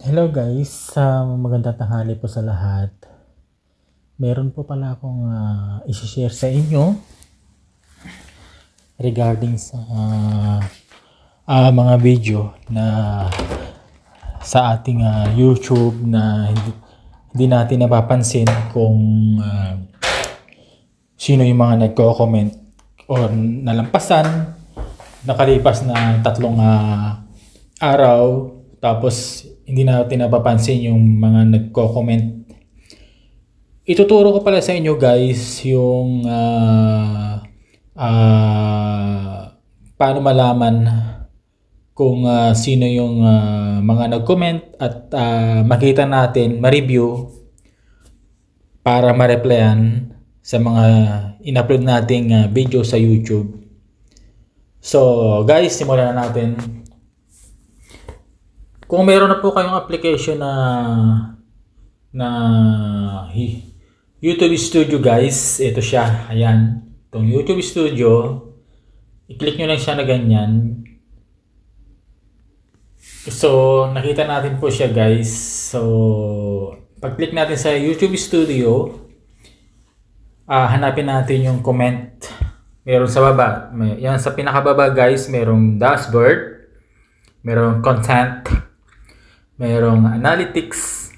Hello guys, magandang tanghali po sa lahat. Meron po pala akong i-share sa inyo regarding sa mga video na sa ating YouTube na hindi natin napapansin kung sino yung mga nagko-comment o nalampasan nakalipas na 3 araw, tapos hindi natin napapansin yung mga nagko-comment. Ituturo ko pala sa inyo guys yung paano malaman kung sino yung mga nag-comment at makita natin, ma-review para ma-replyan sa mga in-upload nating video sa YouTube. So guys, simulan na natin. Kung meron na po kayong application na YouTube Studio guys, ito siya. Ayan, itong YouTube Studio. I-click nyo lang siya na ganyan. So, nakita natin po siya guys. So, pag-click natin sa YouTube Studio, hanapin natin yung comment. Meron sa baba. Yan sa pinakababa guys, merong dashboard, merong content, merong analytics,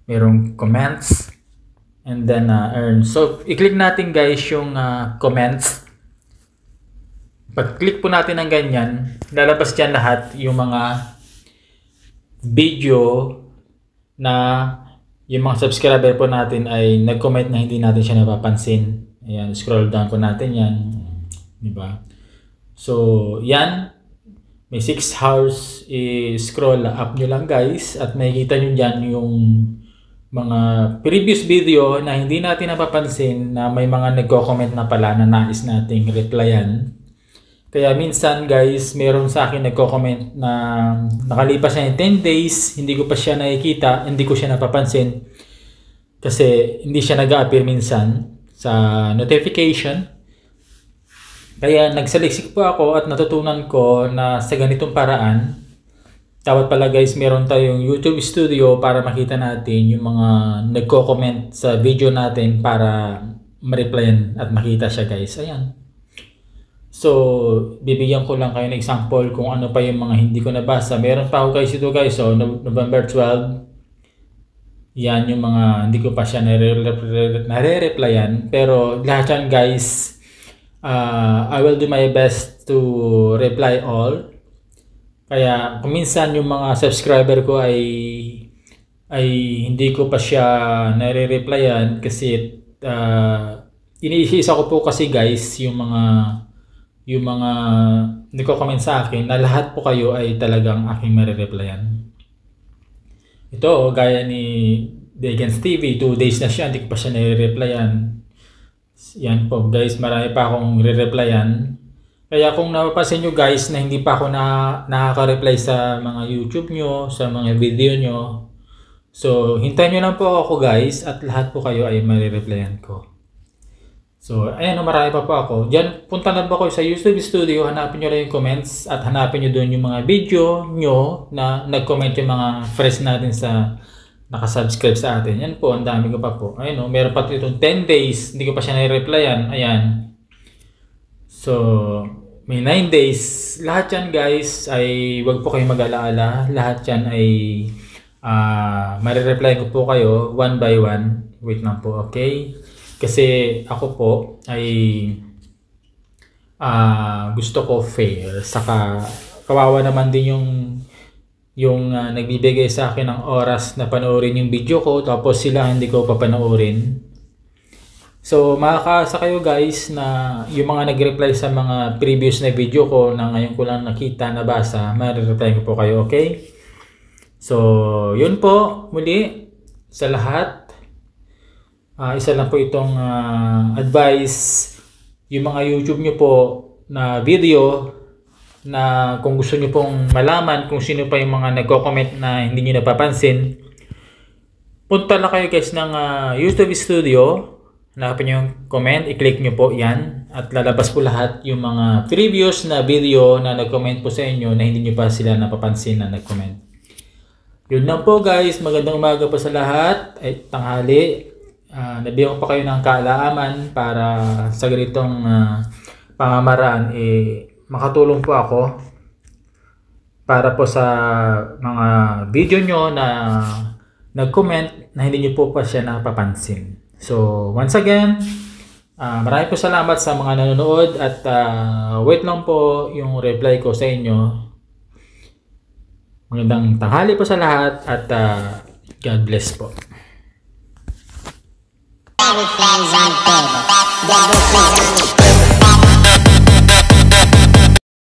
merong comments, and then earn. So, i-click natin guys yung comments. Pag-click po natin ng ganyan, lalabas dyan lahat yung mga video na yung mga subscriber po natin ay nag-comment na hindi natin siya napapansin. Ayan, scroll down po natin yan. Diba? So, yan. May 6 hours, i-scroll up nyo lang guys at makikita nyo dyan yung mga previous video na hindi natin napapansin na may mga nagko-comment na pala na nais nating replyan. Kaya minsan guys, meron sa akin nagko-comment na nakalipas na yung 10 days, hindi ko pa siya nakikita, hindi ko siya napapansin kasi hindi siya nag-a-appear minsan sa notification. Kaya nagsaliksik po ako at natutunan ko na sa ganitong paraan, dapat pala guys meron tayong YouTube Studio para makita natin yung mga nagko-comment sa video natin para ma-replyan at makita siya guys. Ayan. So, bibigyan ko lang kayo ng example kung ano pa yung mga hindi ko nabasa. Meron pa ako guys ito guys. So, November 12. Yan yung mga hindi ko pa siya nare-replyan. Pero lahat yan guys, I will do my best to reply all. Kaya kung minsan yung mga subscriber ko ay hindi ko pa siya nare-replyan kasi iniisisa ko po kasi guys yung mga nagko-comment sa akin na lahat po kayo ay talagang aking mare-replyan. Ito, gaya ni Degens TV, 2 days na siya, hindi ko pa siya nare-replyan. Yan po guys, marami pa akong re-replyan. Kaya kung napapansin nyo guys na hindi pa ako nakaka-reply sa mga YouTube nyo, sa mga video nyo, so hintayin nyo lang po ako guys at lahat po kayo ay mare-replyan ko. So ayan, marami pa po ako. Diyan, punta na ba kayo sa YouTube Studio, hanapin nyo lang yung comments at hanapin nyo doon yung mga video nyo na nag-comment yung mga friends natin sa nakasubscribe sa atin. Yan po, ang dami ko pa po. Ayun o, meron pa itong 10 days, hindi ko pa siya nare-replyan. Ayan. So, may 9 days. Lahat yan guys ay wag po kayong mag-alaala. Lahat yan ay mare-reply ko po kayo one by one. Wait lang po, okay? Kasi ako po ay gusto ko fair. Saka kawawa naman din yung nagbibigay sa akin ng oras na panoorin yung video ko tapos sila hindi ko papanoorin. So makakaasa kayo guys na yung mga nag-reply sa mga previous na video ko na ngayon ko lang nakita, nabasa, ma-reply ko po kayo, okay? So yun po, muli sa lahat. Isa lang po itong advice. Yung mga YouTube nyo po na video na kung gusto nyo pong malaman kung sino pa yung mga nagko-comment na hindi nyo napapansin, punta lang kayo guys ng YouTube Studio, hanapin nyo yung comment, i-click nyo po yan at lalabas po lahat yung mga previous na video na nag-comment po sa inyo na hindi nyo pa sila napapansin na nag-comment. Yun lang po guys, magandang umaga po sa lahat, ay tanghali. Nabigyan ko pa kayo ng kaalaman para sa ganitong pamamaraan makatulong po ako para po sa mga video nyo na nag-comment na hindi nyo po pa siya napapansin. So once again, maraming po salamat sa mga nanonood at wait lang po yung reply ko sa inyo. Magandang tanghali po sa lahat at God bless po. Everything's on table.